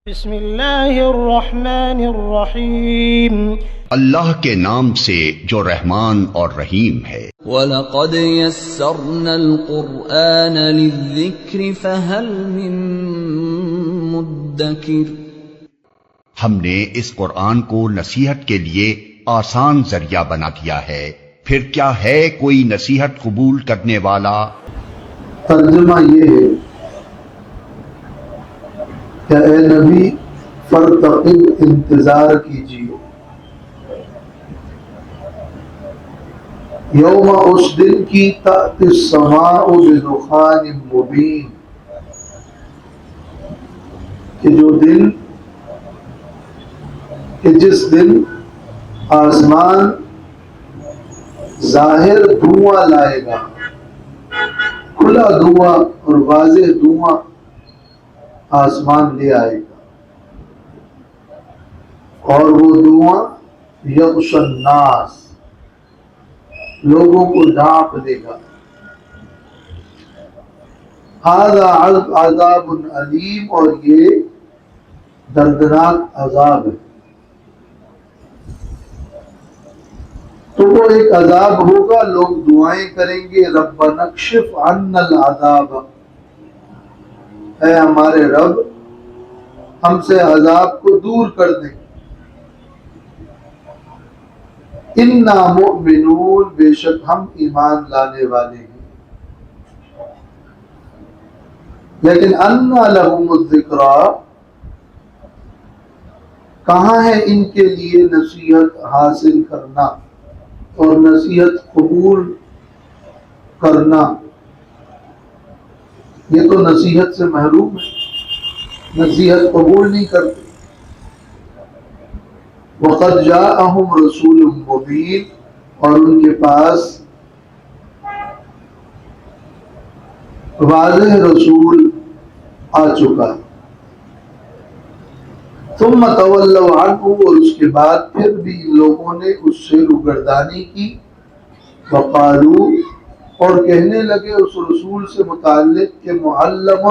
بسم اللہ الرحمن الرحیم، اللہ کے نام سے جو رحمان اور رحیم ہے۔ وَلَقَدْ يَسَّرْنَا الْقُرْآنَ لِلذِّكْرِ فَهَلْ مِن مُدَّكِرٍ۔ ہم نے اس قرآن کو نصیحت کے لیے آسان ذریعہ بنا دیا ہے، پھر کیا ہے کوئی نصیحت قبول کرنے والا؟ ترجمہ یہ ہے کہ اے نبی فرتقب، انتظار کیجیے، یوم اس دن کی تأتی السماء بدخان مبین، کہ جس دن آسمان ظاہر دھواں لائے گا، کھلا دھواں اور واضح دھواں آسمان لے آئے گا، اور وہ دھواں یغشی الناس، لوگوں کو ڈھانپ لے گا۔ ھذا عذاب علیم، اور یہ دردناک عذاب ہے۔ تو وہ ایک عذاب ہوگا، لوگ دعائیں کریں گے، ربنا اکشف عنا العذاب، اے ہمارے رب ہم سے عذاب کو دور کر دیں۔ انا مؤمنون، بے شک ہم ایمان لانے والے ہیں۔ لیکن انا لہم الذکریٰ، کہاں ہے ان کے لیے نصیحت حاصل کرنا اور نصیحت قبول کرنا؟ یہ تو نصیحت سے محروم ہے، نصیحت قبول نہیں کرتے۔ وَقَدْ جَاءَهُمْ رَسُولٌ مُبِينٌ، اور ان کے پاس واضح رسول آ چکا۔ ثُمَّ تَوَلَّوْا عَنْهُ، اور اس کے بعد پھر بھی ان لوگوں نے اس سے روگردانی کی۔ وَقَالُوا، اور کہنے لگے اس رسول سے متعلق کہ معلم،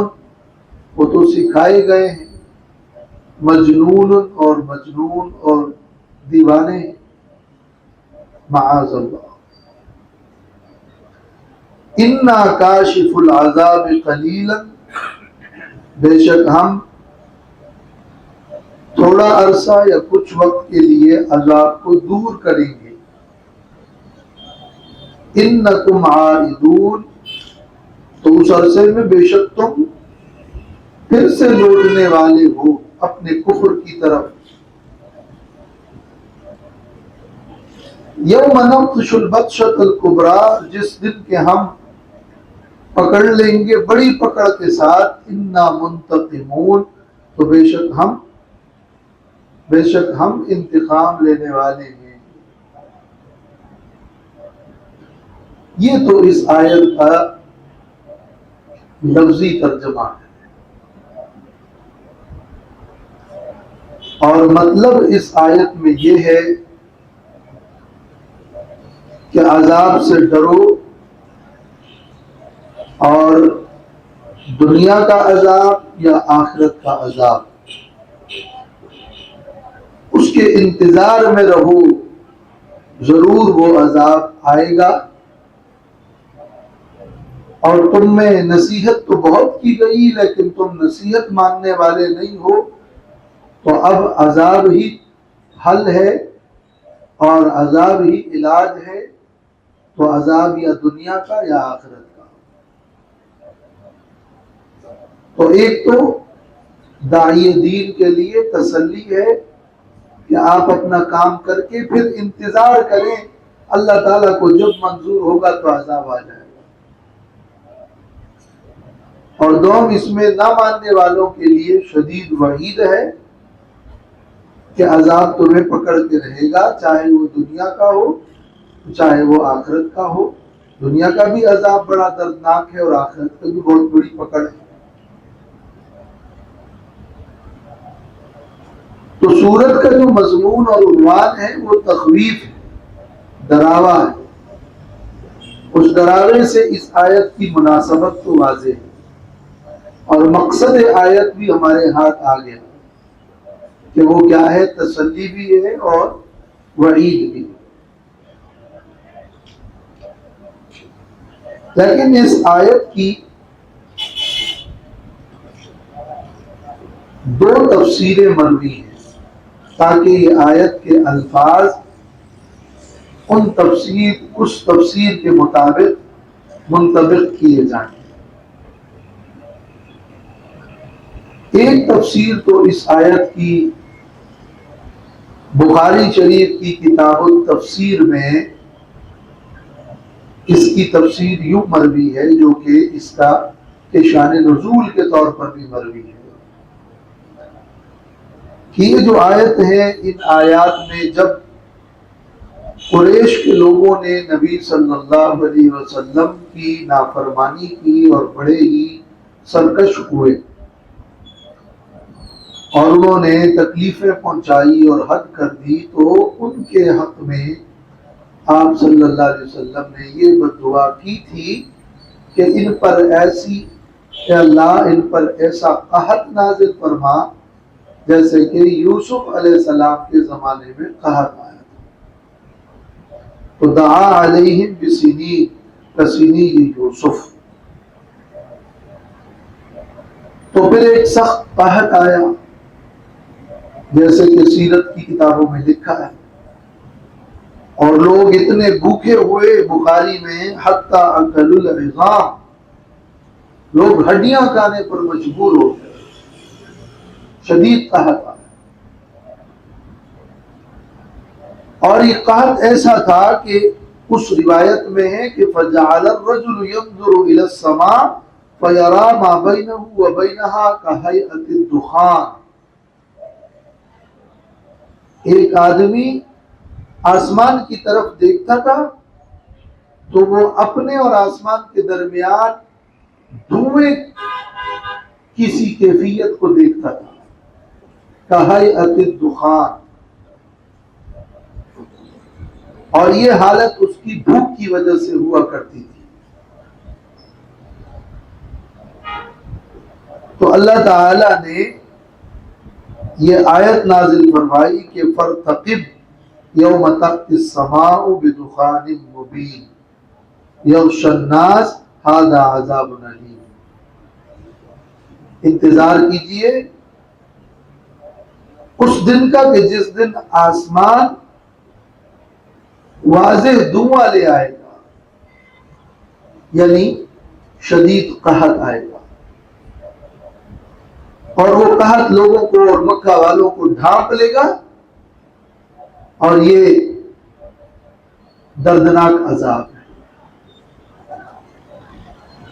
وہ تو سکھائے گئے ہیں، مجنون اور دیوانے ہیں، معاذ اللہ۔ انا کاشف العذاب قلیلا، بے شک ہم تھوڑا عرصہ یا کچھ وقت کے لیے عذاب کو دور کریں گے۔ انکم عائدون، تو اس عرصے میں بے شک تم پھر سے لوٹنے والے ہو اپنے کفر کی طرف۔ یوم نبطش البطشۃ الکبریٰ، جس دن کے ہم پکڑ لیں گے بڑی پکڑ کے ساتھ۔ انا منتقمون، تو بے شک ہم انتقام لینے والے ہیں۔ یہ تو اس آیت کا لفظی ترجمہ ہے، اور مطلب اس آیت میں یہ ہے کہ عذاب سے ڈرو، اور دنیا کا عذاب یا آخرت کا عذاب، اس کے انتظار میں رہو، ضرور وہ عذاب آئے گا۔ اور تم میں نصیحت تو بہت کی گئی، لیکن تم نصیحت ماننے والے نہیں ہو، تو اب عذاب ہی حل ہے اور عذاب ہی علاج ہے۔ تو عذاب یا دنیا کا یا آخرت کا۔ تو ایک تو داعی دین کے لیے تسلی ہے کہ آپ اپنا کام کر کے پھر انتظار کریں، اللہ تعالیٰ کو جب منظور ہوگا تو عذاب آ جائے گا۔ اور دوم، اس میں نہ ماننے والوں کے لیے شدید وعید ہے کہ عذاب تمہیں پکڑ کے رہے گا، چاہے وہ دنیا کا ہو چاہے وہ آخرت کا ہو۔ دنیا کا بھی عذاب بڑا دردناک ہے، اور آخرت کا بھی بہت بڑی پکڑ ہے۔ تو سورت کا جو مضمون اور عنوان ہے وہ تخویف ہے، ڈراوا ہے۔ اس ڈراوے سے اس آیت کی مناسبت تو واضح ہے، اور مقصد آیت بھی ہمارے ہاتھ آ گیا۔ کہ وہ کیا ہے؟ تسلی بھی ہے اور وعید بھی. لیکن اس آیت کی دو تفسیریں مروی ہیں تاکہ یہ آیت کے الفاظ اس تفسیر کے مطابق منطبق کیے جائیں. ایک تفسیر تو اس آیت کی بخاری شریف کی کتاب التفسیر میں اس کی تفسیر یوں مروی ہے، جو کہ اس کا کہ شان نزول کے طور پر بھی مروی ہے، کہ یہ جو آیت ہے، ان آیات میں جب قریش کے لوگوں نے نبی صلی اللہ علیہ وسلم کی نافرمانی کی اور بڑے ہی سرکش ہوئے اور انہوں نے تکلیفیں پہنچائی اور حد کر دی، تو ان کے حق میں آپ صلی اللہ علیہ وسلم نے یہ بد دعا کی تھی کہ ان پر کہ اللہ ان پر ایسا قحط نازل فرما جیسے کہ یوسف علیہ السلام کے زمانے میں قحط آیا تھا. تو دعا علیہم بسنین کسنی یوسف. تو پھر ایک سخت قحط آیا جیسے کہ سیرت کی کتابوں میں لکھا ہے، اور لوگ اتنے بھوکے ہوئے، بخاری میں حتی اکل العظام، لوگ ہڈیاں کھانے پر مجبور ہو گئے، شدید قحط آیا. اور یہ قحط ایسا تھا کہ اس روایت میں ہے کہ فَجَعَلَ الرَّجُلُ يَنْظُرُ إِلَى السَّمَاءِ فَيَرَى مَا بَيْنَهُ وَبَيْنَهَا كَهَيْئَةِ الدُّخَانِ. ایک آدمی آسمان کی طرف دیکھتا تھا تو وہ اپنے اور آسمان کے درمیان دھوئیں کسی کیفیت کو دیکھتا تھا، کہیئۃ الدخان. اور یہ حالت اس کی بھوک کی وجہ سے ہوا کرتی تھی. تو اللہ تعالی نے یہ آیت نازل فرمائی کہ فَارْتَقِبْ یوم تأتی السماء بدخان مبین یغشی الناس ھذا عذاب علیم. انتظار کیجئے اس دن کا کہ جس دن آسمان واضح دھواں لے آئے گا، یعنی شدید قحط آئے گا، اور وہ قحط لوگوں کو اور مکہ والوں کو ڈھانپ لے گا، اور یہ دردناک عذاب ہے.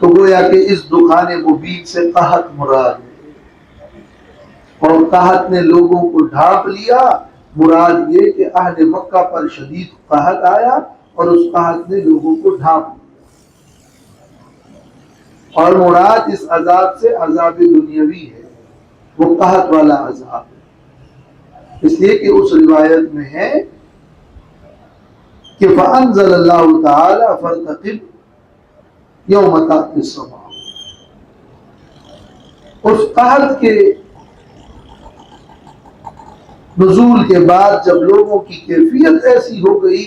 تو گویا کہ اس دخان مبین سے قحط مراد ہے، اور قحط نے لوگوں کو ڈھانپ لیا. مراد یہ کہ اہل مکہ پر شدید قحط آیا اور اس قحط نے لوگوں کو ڈھانپ لیا. اور مراد اس عذاب سے عذاب دنیاوی ہے، وہ قحط والا عذاب ہے. اس لیے کہ اس روایت میں ہے کہ فَأَنزَلَ اللَّهُ تَعَالَى فَارْتَقِبْ يَوْمَ تَأْتِي السَّمَاءُ. اس قحط کے نزول کے بعد جب لوگوں کی کیفیت ایسی ہو گئی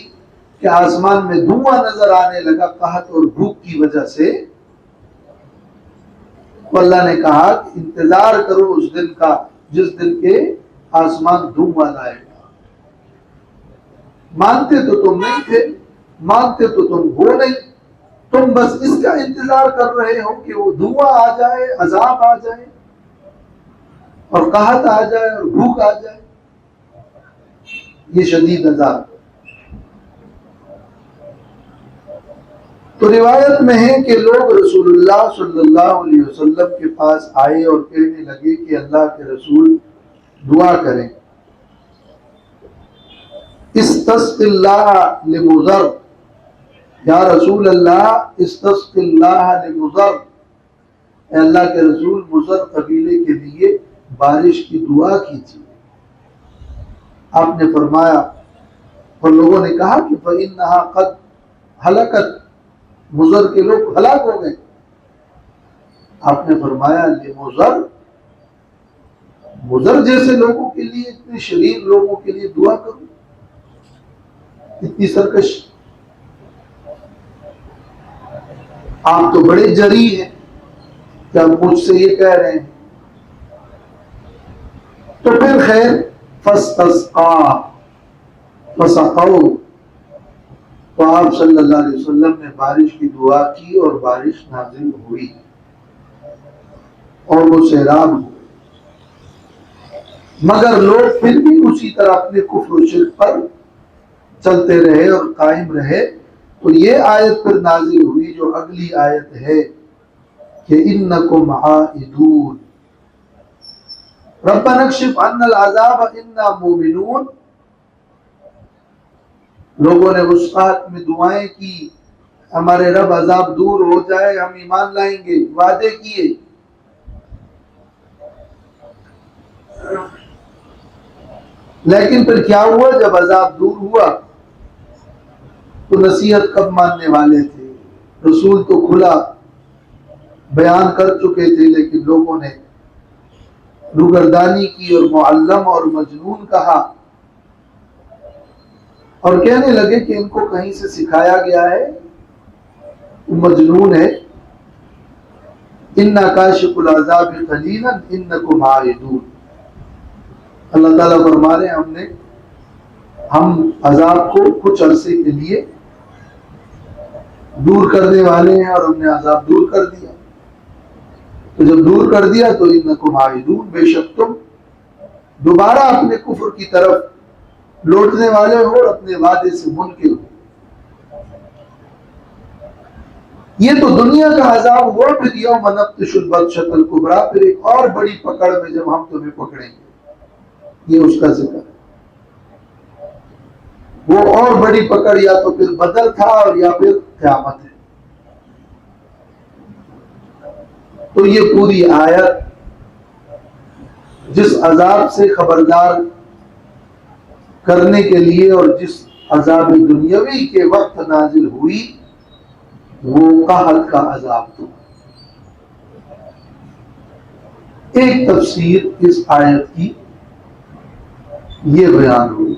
کہ آسمان میں دھواں نظر آنے لگا قحط اور بھوک کی وجہ سے، تو اللہ نے کہا کہ انتظار کرو اس دن کا جس دن کے آسمان دھواں لائے گا. مانتے تو تم نہیں تھے، مانتے تو تم ہو نہیں، تم بس اس کا انتظار کر رہے ہو کہ وہ دھواں آ جائے، عذاب آ جائے، اور قحط آ جائے اور بھوک آ جائے. یہ شدید عذاب. تو روایت میں ہے کہ لوگ رسول اللہ صلی اللہ علیہ وسلم کے پاس آئے اور کہنے لگے کہ اللہ کے رسول دعا کریں، استسق اللہ لمضر، یا رسول اللہ استسق اللہ لمضر، اے اللہ کے رسول مضر قبیلے کے لیے بارش کی دعا کیجیے. آپ نے فرمایا، اور لوگوں نے کہا کہ فَإِنَّهَا قَدْ ہلاکت، مضر کے لوگ ہلاک ہو گئے. آپ نے فرمایا لمضر، مضر جیسے لوگوں کے لیے، اتنے شریر لوگوں کے لیے دعا کروں؟ اتنی سرکش! آپ تو بڑے جری ہیں کہ آپ مجھ سے یہ کہہ رہے ہیں۔ تو پھر خیر، فاستسقا فسقوا، تو آپ صلی اللہ علیہ وسلم نے بارش کی دعا کی اور بارش نازل ہوئی اور وہ سیلاب ہوئے، مگر لوگ پھر بھی اسی طرح اپنے کفر و شرک پر چلتے رہے اور قائم رہے۔ تو یہ آیت پھر نازل ہوئی جو اگلی آیت ہے کہ انکم عائدون ربنا اکشف عنا العذاب انا مومنون۔ لوگوں نے اس قحط میں دعائیں کی، ہمارے رب عذاب دور ہو جائے ہم ایمان لائیں گے، وعدے کیے، لیکن پھر کیا ہوا؟ جب عذاب دور ہوا تو نصیحت کب ماننے والے تھے؟ رسول تو کھلا بیان کر چکے تھے، لیکن لوگوں نے روگردانی کی اور معلم اور مجنون کہا اور کہنے لگے کہ ان کو کہیں سے سکھایا گیا ہے، مجنون ہے۔ اِنَّا كَاشِفُ الْعَذَابِ قَلِيلًا إِنَّكُمْ عَائِدُونَ۔ اللہ تعالیٰ فرما رہے ہیں ہم عذاب کو کچھ عرصے کے لیے دور کرنے والے ہیں، اور ہم نے عذاب دور کر دیا۔ تو جب دور کر دیا تو انکم عائدون، بے شک تم دوبارہ اپنے کفر کی طرف لوٹنے والے ہو اور اپنے وعدے سے منکر ہو۔ یہ تو دنیا کا عذاب ہوا، پھر یوم نبطش البطشۃ الکبریٰ، پھر ایک اور بڑی پکڑ میں جب ہم تمہیں پکڑیں گے، یہ اس کا ذکر ہے۔ وہ اور بڑی پکڑ یا تو پھر بدر تھا اور یا پھر قیامت ہے۔ تو یہ پوری آیت جس عذاب سے خبردار کرنے کے لیے اور جس عذاب دنیاوی کے وقت نازل ہوئی وہ قحط کا عذاب تھا۔ ایک تفسیر اس آیت کی یہ بیان ہوئی۔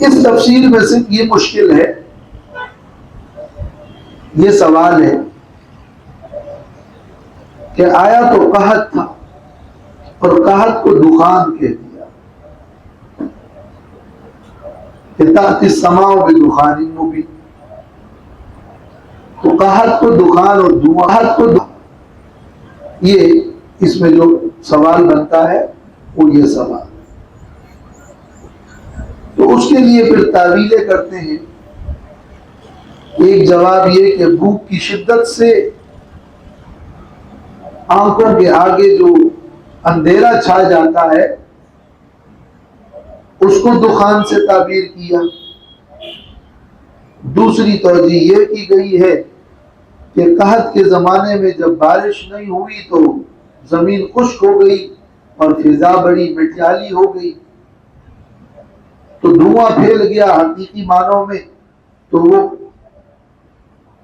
اس تفسیر میں سے یہ مشکل ہے، یہ سوال ہے کہ آیا تو قحط تھا اور قحط کو دخان کہہ دیا کہ تأتی السماء بدخان مبین، تو قحط کو دخان اور دھواں، یہ اس میں جو سوال بنتا ہے وہ یہ سوال، تو اس کے لیے پھر تعویلیں کرتے ہیں۔ ایک جواب یہ کہ بھوک کی شدت سے آنکھوں کے آگے جو اندھیرا چھا جاتا ہے اس کو دخان سے تعبیر کیا۔ دوسری توجہ یہ کی گئی ہے کہ قحط کے زمانے میں جب بارش نہیں ہوئی تو زمین خشک ہو گئی اور فضا بڑی مٹیالی ہو گئی، تو دھواں پھیل گیا حقیقی معنوں میں، تو وہ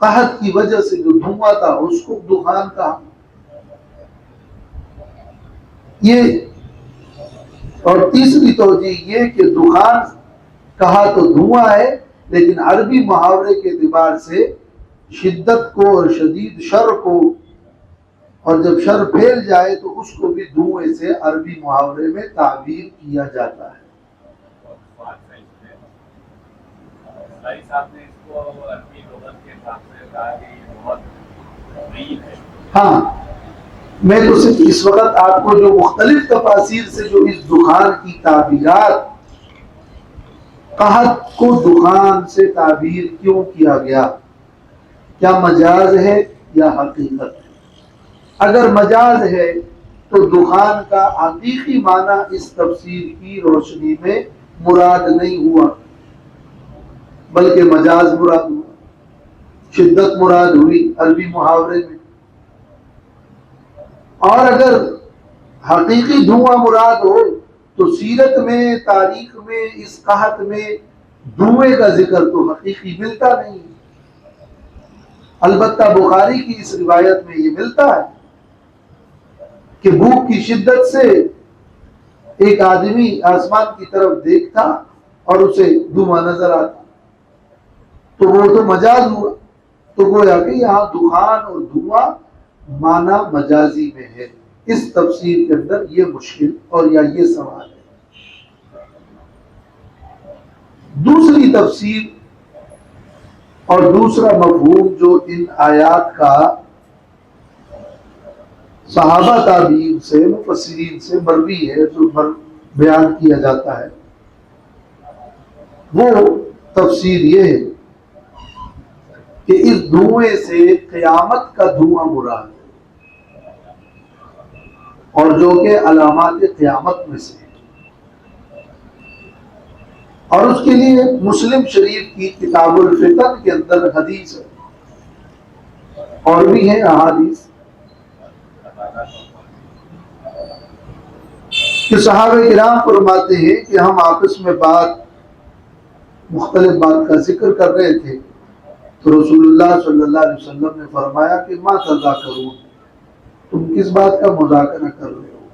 قحط کی وجہ سے جو دھواں تھا اس کو دخان کہا۔ یہ اور تیسری توجہ یہ کہ دخان کہا تو دھواں ہے، لیکن عربی محاورے کے اعتبار سے شدت کو اور شدید شر کو، اور جب شر پھیل جائے تو اس کو بھی دھوئیں سے عربی محاورے میں تعبیر کیا جاتا ہے۔ ہاں، میں تو صرف اس وقت آپ کو جو مختلف تفاسیر سے جو اس دخان کی تعبیرات، قحط کو دخان سے تعبیر کیوں کیا گیا، کیا مجاز ہے یا حقیقت ہے؟ اگر مجاز ہے تو دخان کا حقیقی معنی اس تفسیر کی روشنی میں مراد نہیں ہوا، بلکہ مجاز مراد ہوا، شدت مراد ہوئی عربی محاورے میں۔ اور اگر حقیقی دھواں مراد ہو تو سیرت میں، تاریخ میں، اس قحط میں دھوئیں کا ذکر تو حقیقی ملتا نہیں، البتہ بخاری کی اس روایت میں یہ ملتا ہے کہ بھوک کی شدت سے ایک آدمی آسمان کی طرف دیکھتا اور اسے دھواں نظر آتا، تو وہ تو مجاز ہوا، تو گویا کہ یہاں دخان اور دھواں معنی مجازی میں ہے۔ اس تفسیر کے اندر یہ مشکل اور یا یہ سوال ہے۔ دوسری تفسیر اور دوسرا مفہوم جو ان آیات کا صحابہ تابعین سے مفسرین سے مروی ہے، جو بیان کیا جاتا ہے، وہ تفسیر یہ ہے کہ اس دھوئیں سے قیامت کا دھواں مراد ہے، اور جو کہ علامات قیامت میں سے ہے، اور اس کے لیے مسلم شریف کی کتاب الفتن کے اندر حدیث ہے، اور بھی ہیں احادیث کہ صحابہ کرام فرماتے ہیں کہ ہم آپس میں مختلف بات کا ذکر کر رہے تھے، تو رسول اللہ صلی اللہ علیہ وسلم نے فرمایا کہ ما تذاکرون، تم کس بات کا مذاکرہ کر رہے ہو؟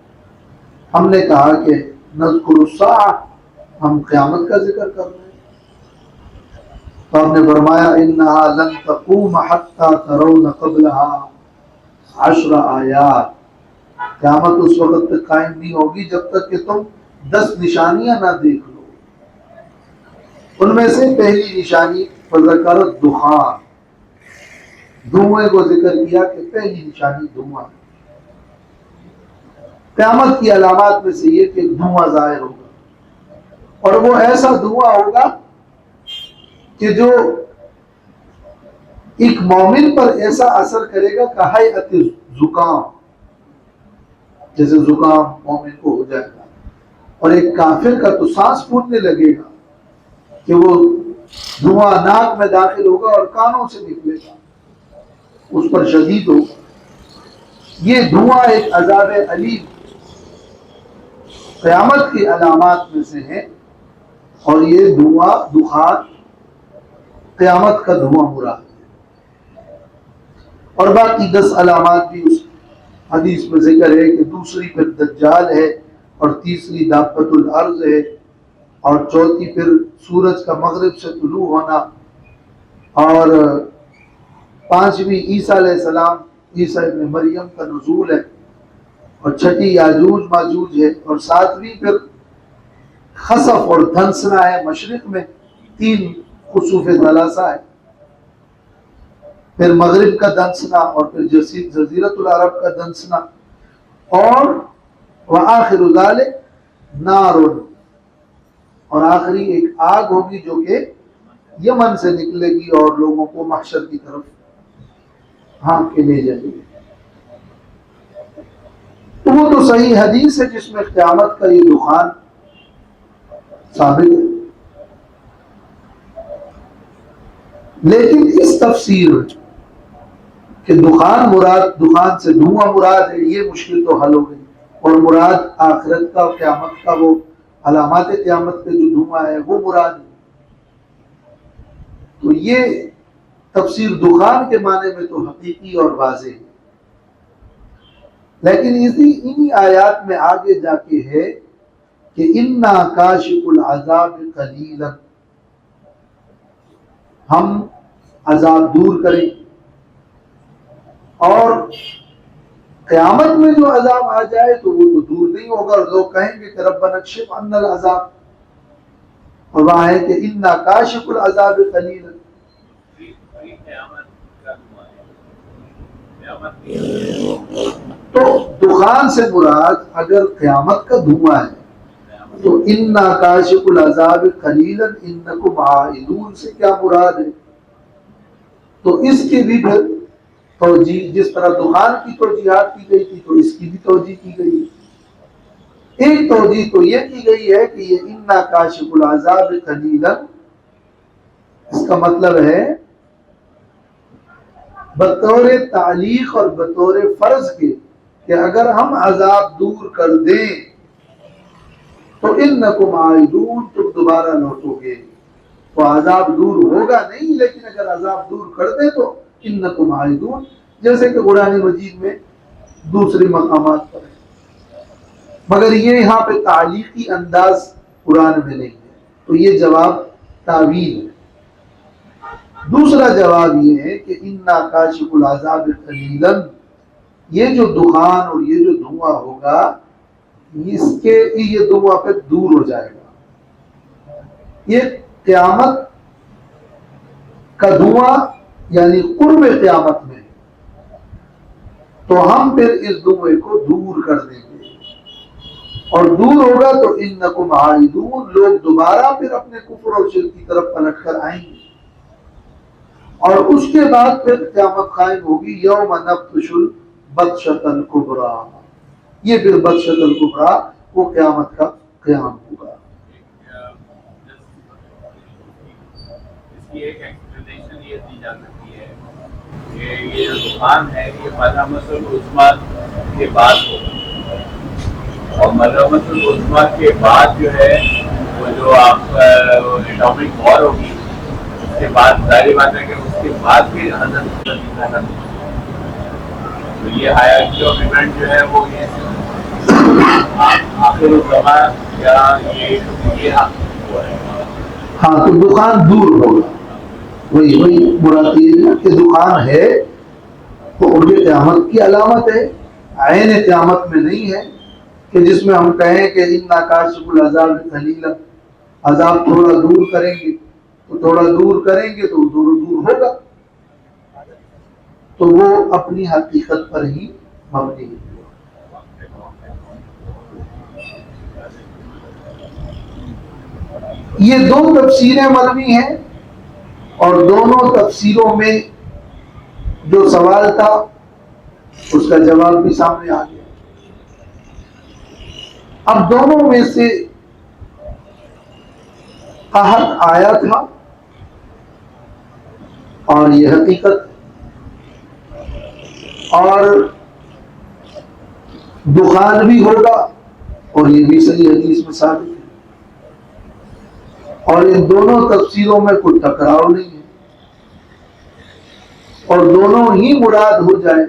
ہم نے کہا کہ نذکر الساعہ، ہم قیامت کا ذکر کر رہے ہیں۔ تو ہم نے فرمایا انہا لن تقوم حتی ترون قبلها 10 آیات، قیامت اس وقت تک قائم نہیں ہوگی جب تک کہ تم 10 نشانیاں نہ دیکھ لو۔ ان میں سے پہلی نشانی فذکر الدخان، دھوئیں کو ذکر کیا کہ پہلی نشانی دھواں ہے۔ قیامت کی علامات میں سے یہ کہ دھواں ظاہر ہوگا، اور وہ ایسا دھواں ہوگا کہ جو ایک مومن پر ایسا اثر کرے گا کہ ہیئت زکام، جیسے زکام مومن کو ہو جائے گا، اور ایک کافر کا تو سانس پھوٹنے لگے گا کہ وہ دھواں ناک میں داخل ہوگا اور کانوں سے نکلے گا، اس پر شدید ہوگا۔ یہ دھواں ایک عذاب علیم قیامت کی علامات میں سے ہے، اور یہ دھواں دخان قیامت کا دھواں مراد ہے۔ اور باقی 10 علامات بھی اس حدیث میں ذکر ہے کہ دوسری پھر دجال ہے، اور تیسری دابۃ الارض ہے، اور چوتھی پھر سورج کا مغرب سے طلوع ہونا، اور 5ویں عیسیٰ علیہ السلام، عیسیٰ ابن مریم کا نزول ہے، اور 6ٹھی یاجوج ماجوج ہے، اور 7ویں پھر خسف اور دھنسنا ہے مشرق میں، 3 خسوف ثلاثہ ہے، پھر مغرب کا دھنسنا، اور پھر جزیرۃ العرب کا دھنسنا، اور وآخر ذلک نار، اور آخری ایک آگ ہوگی جو کہ یمن سے نکلے گی اور لوگوں کو محشر کی طرف ہانک کے لے جائے گی۔ تو وہ تو صحیح حدیث ہے جس میں قیامت کا یہ دخان ثابت ہے، لیکن اس تفسیر کہ دخان سے دھواں مراد ہے، یہ مشکل تو حل ہو گئی، اور مراد آخرت کا قیامت کا وہ علامات قیامت پہ جو دھواں ہے وہ مراد ہے۔ تو یہ تفسیر دخان کے معنی میں تو حقیقی اور واضح ہے، لیکن انہی آیات میں آگے جا کے ہے کہ انا کاشف العذاب قلیلا، ہم عذاب دور کریں، اور قیامت میں جو عذاب آ جائے تو وہ تو دور نہیں ہوگا، اور لوگ کہیں گے کہ ربنا اکشف عنا العذاب، اور وہاں ہے کہ انا کاشف العذاب قلیلا۔ تو دخان سے مراد اگر قیامت کا دھواں ہے تو انا کاشف العذاب قلیلا انکم عائدون سے کیا مراد ہے؟ تو اس کی بھی پھر توجیہ، جس طرح دخان کی توجیہات کی گئی تھی تو اس کی بھی توجیہ کی گئی ہے۔ ایک توجیہ تو یہ کی گئی ہے کہ یہ انا کاشف العذاب قلیلا، اس کا مطلب ہے بطور تعلیق اور بطور فرض کے کہ اگر ہم عذاب دور کر دیں تو انکم عائدون، تم دوبارہ لوٹو گے، تو عذاب دور ہوگا نہیں، لیکن اگر عذاب دور کر دیں تو انکم عائدون، جیسے کہ قرآن مجید میں دوسرے مقامات پر ہے۔ مگر یہ یہاں پہ تعلیقی انداز قرآن میں نہیں ہے، تو یہ جواب تعویل ہے۔ دوسرا جواب یہ ہے کہ انا کاشف العذاب قلیلا، یہ جو دخان اور یہ جو دھواں ہوگا یہ دھواں پہ دور ہو جائے گا۔ یہ قیامت کا دھواں یعنی قرب قیامت میں، تو ہم پھر اس دھوئے کو دور کر دیں گے، اور دور ہوگا تو انکم عائدون، لوگ دوبارہ پھر اپنے کفر اور شرک کی طرف پلٹ کر آئیں گے، اور اس کے بعد پھر قیامت قائم ہوگی۔ یوم نبطش البطشۃ الکبریٰ، یہ پھر بطشۃ الکبریٰ وہ قیامت کا قیام ہوگا۔ اس کی ایک ایکسپلینیشن یہ دی جا سکتی ہے کہ یہ جو دکان ہے یہ مرحمت العظمیٰ کے بعد ہوگا، اور مرحمت العظمیٰ کے بعد جو ہے وہ جو آپ اٹامک وار ہوگی، اس کے بعد ظاہر بات ہے کہ اس کے بعد بھی حضرت تو یہ حیاتی اور ایونٹ جو ہے وہ یہ آخر الزمان یا یہ ہوا ہے۔ ہاں تو دکان دور ہوگا، وہی مراد یہ ہے کہ دکان ہے تو قرب قیامت کی علامت ہے، عین قیامت میں نہیں ہے کہ جس میں ہم کہیں کہ انا کاشف العذاب قلیلا، عذاب تھوڑا دور کریں گے، تو تھوڑا دور کریں گے تو دور ہوگا، تو وہ اپنی حقیقت پر ہی مبنی ہے۔ یہ دو تفسیریں مروی ہیں، اور دونوں تفسیروں میں جو سوال تھا اس کا جواب بھی سامنے آ گیا۔ اب دونوں میں سے قحط آیا تھا اور یہ حقیقت، اور دخان بھی ہوگا اور یہ بھی صحیح حدیث میں ثابت ہے، اور ان دونوں تفسیروں میں کوئی ٹکراؤ نہیں ہے، اور دونوں ہی مراد ہو جائے۔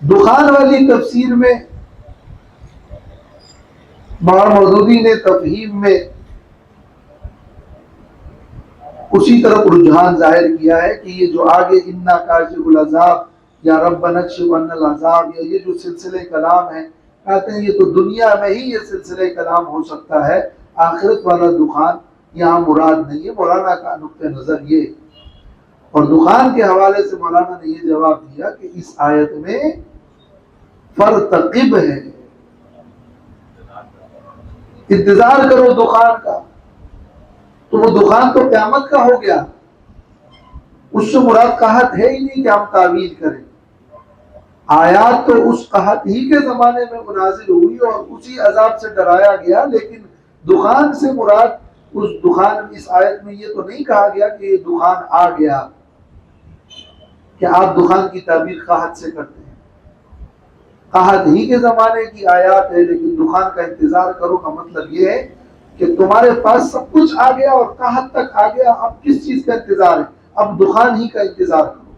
دخان والی تفسیر میں مولانا مودودی نے تفہیم میں اسی طرف رجحان ظاہر کیا ہے کہ یہ جو آگے انا کاشف العذاب یا ربنا اکشف عنا العذاب یا یہ جو سلسلہ کلام ہے، کہتے ہیں یہ تو دنیا میں ہی یہ سلسلہ کلام ہو سکتا ہے، آخرت والا دخان یہاں مراد نہیں ہے۔ مولانا کا نقطہ نظر یہ، اور دخان کے حوالے سے مولانا نے یہ جواب دیا کہ اس آیت میں فرتقب ہے، انتظار کرو دخان کا، تو وہ دخان تو قیامت کا ہو گیا، اس سے مراد قحط ہے ہی نہیں کہ ہم تعویل کریں۔ آیات تو اس قحط ہی کے زمانے میں نازل ہوئی اور اسی عذاب سے ڈرایا گیا، لیکن دخان سے مراد اس دخان، اس آیت میں یہ تو نہیں کہا گیا کہ یہ دخان آ گیا، کہ آپ دخان کی تعبیر قحط سے کرتے ہیں۔ قحط ہی کے زمانے کی آیات ہے، لیکن دخان کا انتظار کرو کا مطلب یہ ہے کہ تمہارے پاس سب کچھ آ گیا اور قحط تک آ گیا، اب کس چیز کا انتظار ہے؟ اب دخان ہی کا انتظار کرو۔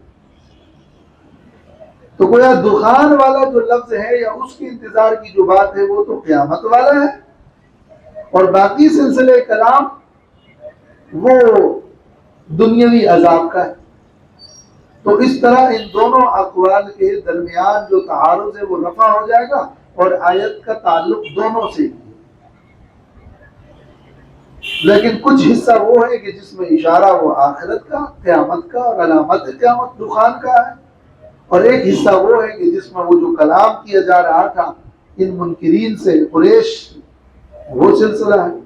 تو گویا دخان والا جو لفظ ہے یا اس کے انتظار کی جو بات ہے وہ تو قیامت والا ہے، اور باقی سلسلہ کلام وہ دنیاوی عذاب کا ہے۔ تو اس طرح ان دونوں اقوال کے درمیان جو تعارض ہے وہ رفع ہو جائے گا، اور آیت کا تعلق دونوں سے ہی ہے، لیکن کچھ حصہ وہ ہے کہ جس میں اشارہ وہ آخرت کا، قیامت کا، اور علامت قیامت دخان کا ہے، اور ایک حصہ وہ ہے کہ جس میں وہ جو کلام کیا جا رہا تھا ان منکرین سے قریش، وہ سلسلہ ہے۔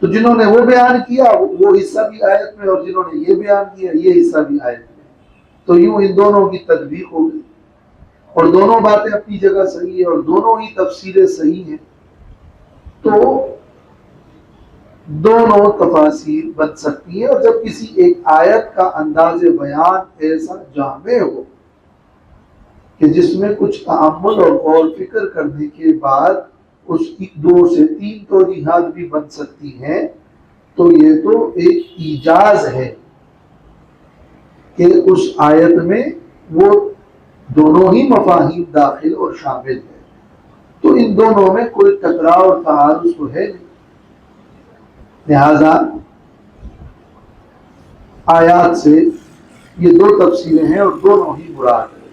تو جنہوں نے وہ بیان کیا وہ حصہ بھی آیت میں، اور جنہوں نے یہ بیان کیا یہ حصہ بھی آیت میں، تو یوں ان دونوں کی تطبیق ہو گئی، اور دونوں باتیں اپنی جگہ صحیح ہے، اور دونوں ہی تفسیریں صحیح ہیں، تو دونوں تفاسیر بن سکتی ہیں۔ اور جب کسی ایک آیت کا انداز بیان ایسا جامع ہو کہ جس میں کچھ تأمل اور غور فکر کرنے کے بعد اس کی 2 سے 3 توجیہات بھی بن سکتی ہیں، تو یہ تو ایک ایجاز ہے کہ اس آیت میں وہ دونوں ہی مفاہیم داخل اور شامل ہیں، تو ان دونوں میں کوئی ٹکراؤ اور تعارض تو ہے نہیں، لہذا آیات سے یہ دو تفسیریں ہیں اور دونوں ہی مراد ہیں۔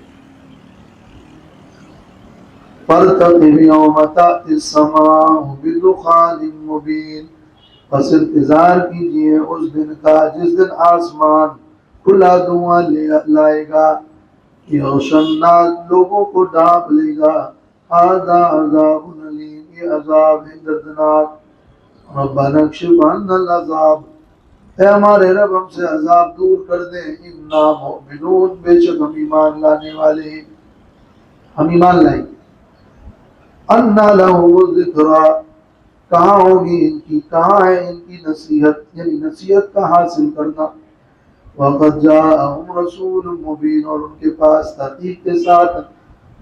فَارْتَقِبْ يَوْمَ تَأْتِي السَّمَاءُ بِدُخَانٍ مُبِينٍ، پس انتظار کیجئے اس دن کا جس دن آسمان کھلا دھواں لائے گا، یغشی الناس لوگوں کو ڈھانپ لے گا، ھذا عذاب علیم، یہ عذاب ہے دردناک، ربنا اکشف عنا العذاب، اے ہمارے رب ہم سے عذاب دور کر دیں، انا مؤمنون، بے شک ہم ایمان لانے والے ہیں، ہم ایمان لائیں گے۔ انا لهم الذکریٰ، کہاں ہوگی ان کی، کہاں ہے ان کی نصیحت، یعنی نصیحت کا حاصل کرنا۔ وقد جاءہم رسول مبین، اور ان کے پاس تحقیق کے ساتھ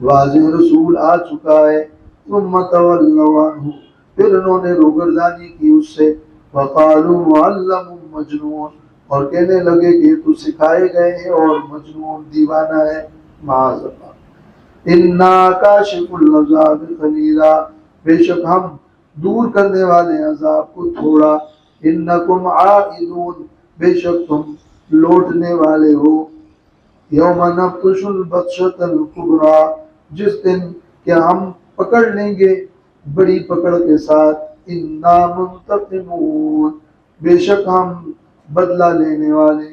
واضح رسول آ چکا ہے۔ ثم تولوا عنہ، پھر انہوں نے روگردانی کی اس سے۔ وقالوا معلم مجنون، اور کہنے لگے کہ تو سکھائے گئے ہیں اور مجنون دیوانہ ہے، معاذ اللہ۔ انا کاشف العذاب قلیلا، بے شک ہم دور کرنے والے عذاب کو تھوڑا۔ انکم عائدون، بے شک تم لوٹنے والے ہو۔ یوم نبطش البطشۃ الکبریٰ، جس دن کہ ہم پکڑ لیں گے بڑی پکڑ کے ساتھ۔ انا منتقمون، بے شک ہم بدلہ لینے والے